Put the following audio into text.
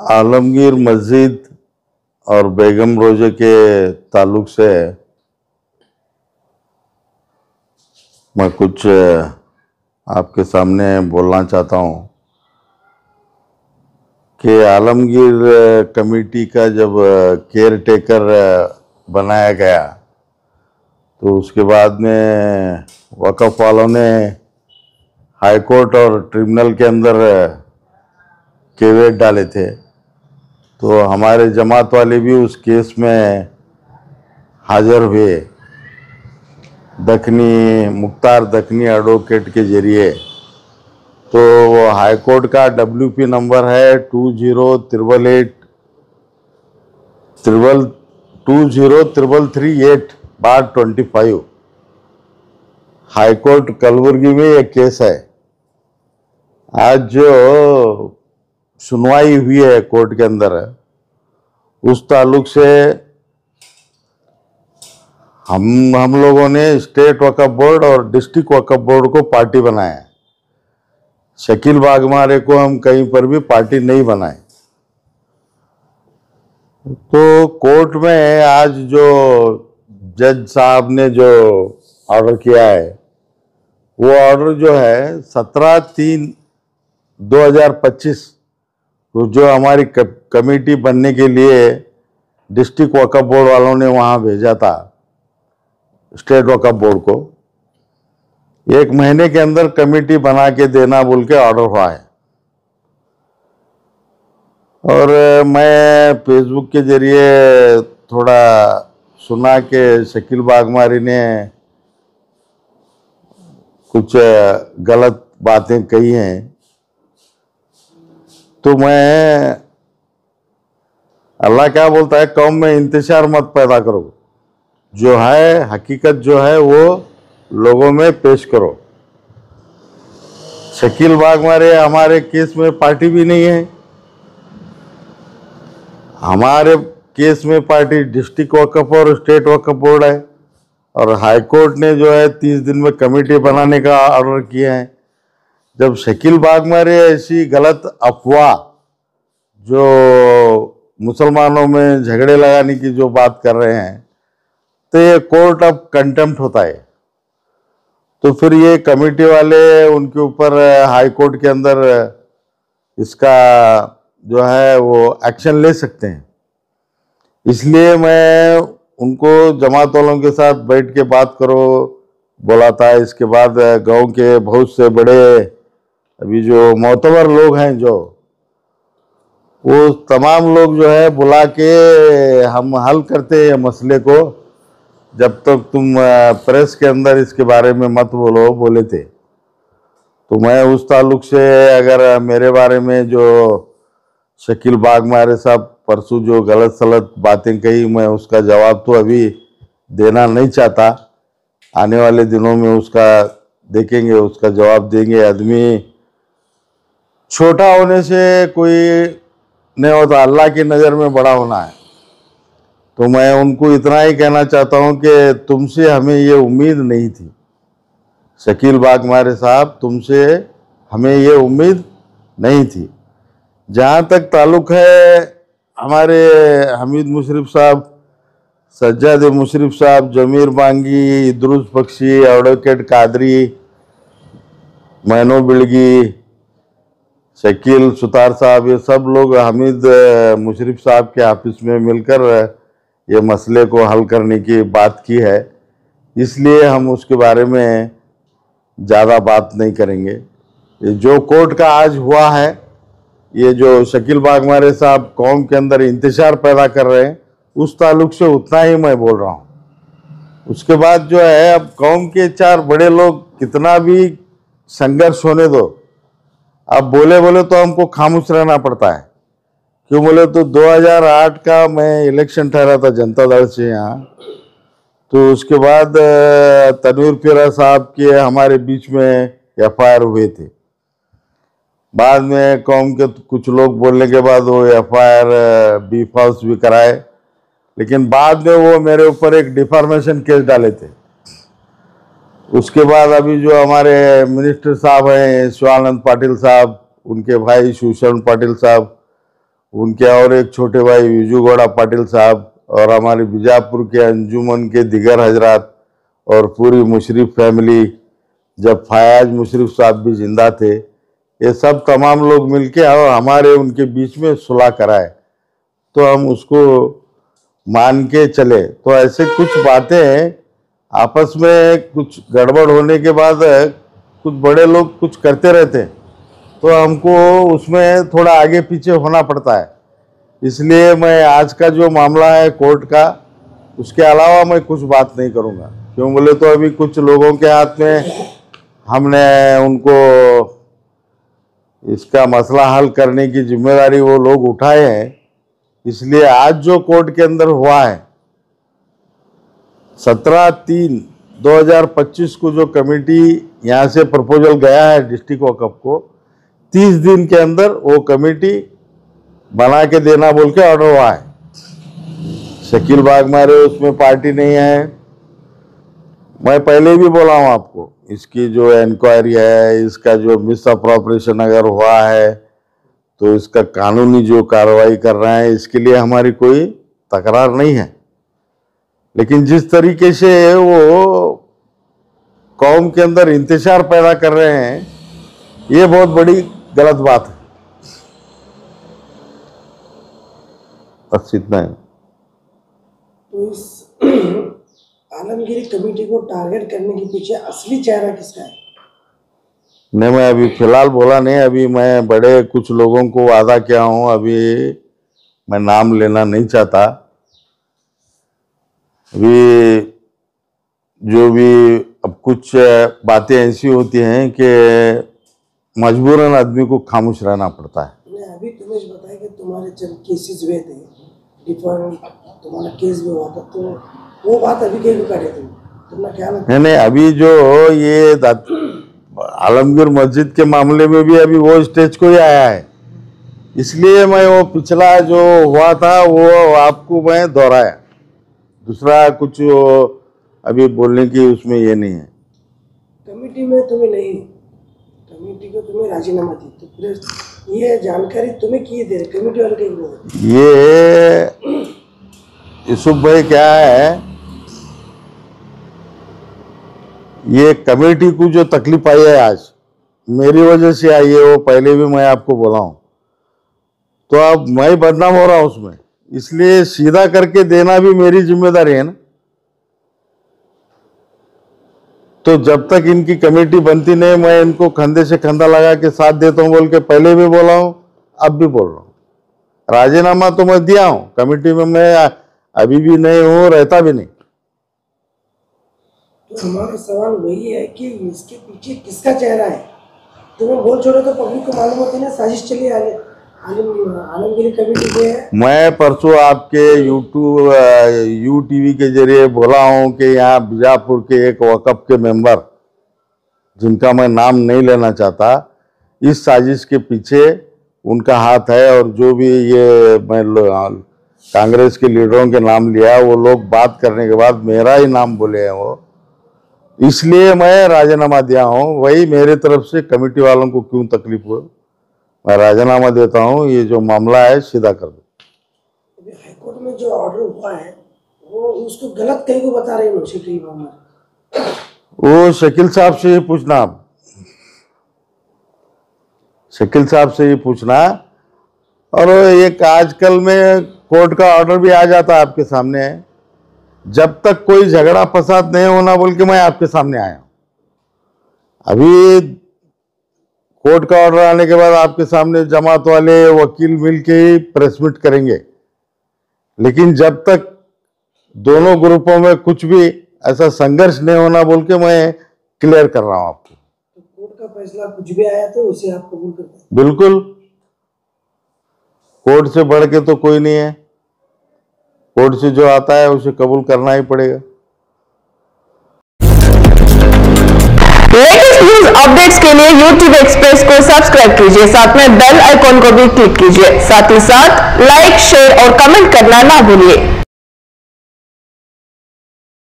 आलमगीर मस्जिद और बेगम रोजे के ताल्लुक से मैं कुछ आपके सामने बोलना चाहता हूँ कि आलमगीर कमेटी का जब केयर टेकर बनाया गया तो उसके बाद में वक़्फ़ वालों ने हाई कोर्ट और ट्रिब्यूनल के अंदर केवेट डाले थे। तो हमारे जमात वाले भी उस केस में हाजिर हुए मुख्तार दखनी एडवोकेट के जरिए। तो हाई कोर्ट का WP नंबर है 203338/25। हाई कोर्ट कलबुर्गी में एक केस है। आज जो सुनवाई हुई है कोर्ट के अंदर उस ताल्लुक से हम लोगों ने स्टेट वक्फ बोर्ड और डिस्ट्रिक्ट वक्फ बोर्ड को पार्टी बनाया है। शकील बागमारे को हम कहीं पर भी पार्टी नहीं बनाए। तो कोर्ट में आज जो जज साहब ने जो ऑर्डर किया है वो ऑर्डर जो है 17/3/2025 जो हमारी कमेटी बनने के लिए डिस्ट्रिक्ट वक्फ बोर्ड वालों ने वहाँ भेजा था स्टेट वक्फ बोर्ड को, 1 महीने के अंदर कमेटी बना के देना बोल के ऑर्डर हुआ है। और मैं फेसबुक के जरिए थोड़ा सुना कि शकील बागमारी ने कुछ गलत बातें कही हैं। तो मैं अल्लाह क्या बोलता है, कौम में इंतशार मत पैदा करो, जो है हकीकत जो है वो लोगों में पेश करो। शकील बागमारे हमारे केस में पार्टी भी नहीं है। हमारे केस में पार्टी डिस्ट्रिक्ट वक्फ और स्टेट वक्फ बोर्ड है। और हाई कोर्ट ने जो है 30 दिन में कमेटी बनाने का ऑर्डर किया है। जब शकील बागमारे ऐसी गलत अफवाह जो मुसलमानों में झगड़े लगाने की जो बात कर रहे हैं तो ये कोर्ट ऑफ कंटेम्प्ट होता है। तो फिर ये कमेटी वाले उनके ऊपर हाई कोर्ट के अंदर इसका जो है वो एक्शन ले सकते हैं। इसलिए मैं उनको जमात वालों के साथ बैठ के बात करो बोला था। इसके बाद गांव के बहुत से बड़े अभी जो मोतबर लोग हैं जो वो तमाम लोग जो है बुला के हम हल करते हैं मसले को। जब तक तुम प्रेस के अंदर इसके बारे में मत बोले थे। तो मैं उस ताल्लुक से अगर मेरे बारे में जो शकील बागमारे साहब परसों जो गलत सलत बातें कही, मैं उसका जवाब तो अभी देना नहीं चाहता। आने वाले दिनों में उसका देखेंगे, उसका जवाब देंगे। आदमी छोटा होने से कोई नहीं होता, अल्लाह की नज़र में बड़ा होना है। तो मैं उनको इतना ही कहना चाहता हूं कि तुमसे हमें ये उम्मीद नहीं थी शकील बागमारे साहब, तुमसे हमें ये उम्मीद नहीं थी। जहाँ तक ताल्लुक़ है हमारे हमीद मुशर्रफ साहब, सज्जाद मुशर्रफ साहब, जमीर बांगी, इद्रुस बख्शी, एडवोकेट कादरी, मैनो बिलगी, शकील सुतार साहब, ये सब लोग हमीद मुशर्रफ साहब के ऑफिस में मिलकर ये मसले को हल करने की बात की है। इसलिए हम उसके बारे में ज़्यादा बात नहीं करेंगे। ये जो कोर्ट का आज हुआ है, ये जो शकील बागमारे साहब कौम के अंदर इंतशार पैदा कर रहे हैं, उस ताल्लुक से उतना ही मैं बोल रहा हूँ। उसके बाद जो है अब कौम के 4 बड़े लोग कितना भी संघर्ष होने दो, अब बोले तो हमको खामोश रहना पड़ता है। क्यों बोले तो 2008 का मैं इलेक्शन ठहरा था जनता दल से यहाँ। तो उसके बाद तनवीर पीरा साहब के हमारे बीच में FIR हुए थे। बाद में कौम के कुछ लोग बोलने के बाद वो FIR B-False भी कराए, लेकिन बाद में वो मेरे ऊपर एक डिफॉर्मेशन केस डाले थे। उसके बाद अभी जो हमारे मिनिस्टर साहब हैं शिवानंद पाटिल साहब, उनके भाई शिवशरण पाटिल साहब, उनके और एक छोटे भाई विजू गौड़ा पाटिल साहब और हमारे बीजापुर के अंजुमन के दिगर हजरात और पूरी मुशरिफ फैमिली, जब फयाज मुशरिफ साहब भी जिंदा थे, ये सब तमाम लोग मिलके और हमारे उनके बीच में सुलह कराए, तो हम उसको मान के चले। तो ऐसे कुछ बातें आपस में कुछ गड़बड़ होने के बाद कुछ बड़े लोग कुछ करते रहते हैं, तो हमको उसमें थोड़ा आगे पीछे होना पड़ता है। इसलिए मैं आज का जो मामला है कोर्ट का, उसके अलावा मैं कुछ बात नहीं करूँगा। क्यों बोले तो अभी कुछ लोगों के हाथ में हमने उनको इसका मसला हल करने की जिम्मेदारी वो लोग उठाए हैं। इसलिए आज जो कोर्ट के अंदर हुआ है, 17/3/2025 को जो कमेटी यहाँ से प्रपोजल गया है डिस्ट्रिक्ट वक्फ को, 30 दिन के अंदर वो कमेटी बना के देना बोल के ऑर्डर हुआ है। शकील बागमारे उसमें पार्टी नहीं है। मैं पहले भी बोला हूँ आपको, इसकी जो इंक्वायरी है, इसका जो मिस अप्रोप्रिएशन अगर हुआ है तो इसका कानूनी जो कार्रवाई कर रहे हैं, इसके लिए हमारी कोई तकरार नहीं है। लेकिन जिस तरीके से वो कौम के अंदर इंतशार पैदा कर रहे हैं, ये बहुत बड़ी गलत बात है। बस इतना है। तो इस आलमगीरी कमेटी को टारगेट करने के पीछे असली चेहरा किसका है? नहीं, मैं अभी फिलहाल बोला नहीं। अभी मैं बड़े कुछ लोगों को वादा किया हूँ, अभी मैं नाम लेना नहीं चाहता। अभी जो भी अब कुछ बातें ऐसी होती हैं कि मजबूरन आदमी को खामोश रहना पड़ता है। मैं अभी तुम्हें बताया कि तुम्हारे चंद केसेस हुए थे, डिफरेंट तुम्हारा केस भी हुआ था, तो वो बात अभी कहीं करे तुमने क्या लगता? नहीं, अभी जो ये आलमगीर मस्जिद के मामले में भी अभी वो स्टेज को ही आया है। इसलिए मैं वो पिछला जो हुआ था वो आपको मैं दोहराया। दूसरा कुछ अभी बोलने की उसमें ये नहीं है। कमेटी में तुम्हें नहीं, कमेटी को तुम्हें राजीनामा दी, तो फिर ये जानकारी तुम्हें किए दे रहे कमेटी वाले के? ये यूसुफ भाई क्या है, ये कमेटी को जो तकलीफ आई है आज मेरी वजह से आई है, वो पहले भी मैं आपको बोला हूं। तो अब मैं बदनाम हो रहा हूं उसमें, इसलिए सीधा करके देना भी मेरी जिम्मेदारी है ना। तो जब तक इनकी कमेटी बनती नहीं, मैं इनको कंधे से कंधा लगा के साथ देता हूं बोल के पहले भी बोला हूं, अब भी बोल रहा हूं। राजीनामा तो मैं दिया हूं, कमेटी में मैं अभी भी नहीं हूं, रहता भी नहीं। तो हमारा सवाल वही है कि इसके पीछे किसका चेहरा है? तुम्हें बोल छोड़ो तो पब्लिक को मालूम होती है ना, साजिश चली आलमगीरी कमेटी के। मैं परसों आपके यूटीवी के जरिए बोला हूं कि यहाँ बीजापुर के एक वक़्फ़ के मेंबर, जिनका मैं नाम नहीं लेना चाहता, इस साजिश के पीछे उनका हाथ है। और जो भी ये मैं कांग्रेस के लीडरों के नाम लिया, वो लोग बात करने के बाद मेरा ही नाम बोले हैं वो, इसलिए मैं राजीनामा दिया हूं। वही मेरे तरफ से कमेटी वालों को क्यों तकलीफ हो, मैं राजीनामा देता हूं। ये जो मामला है सीधा कर दो। हाईकोर्ट में जो ऑर्डर हुआ है वो उसको गलत कहीं को बता रहे हैं शकील बागमारे। वो शकील साहब से ही पूछना, आप शकील साहब से ही पूछना। और एक आजकल में कोर्ट का ऑर्डर भी आ जाता है आपके सामने, जब तक कोई झगड़ा फसाद नहीं होना बोल के मैं आपके सामने आया। अभी कोर्ट का ऑर्डर आने के बाद आपके सामने जमात वाले वकील मिलके ही प्रेस मीट करेंगे, लेकिन जब तक दोनों ग्रुपों में कुछ भी ऐसा संघर्ष नहीं होना बोल के मैं क्लियर कर रहा हूं आपको। तो कोर्ट का फैसला कुछ भी आया तो उसे आप कबूल करते हैं? बिल्कुल, कोर्ट से बढ़ के तो कोई नहीं है। कोर्ट से जो आता है उसे कबूल करना ही पड़ेगा। लेटेस्ट न्यूज अपडेट्स के लिए YouTube एक्सप्रेस को सब्सक्राइब कीजिए, साथ में बेल आइकॉन को भी क्लिक कीजिए। साथ ही साथ लाइक, शेयर और कमेंट करना ना भूलिए।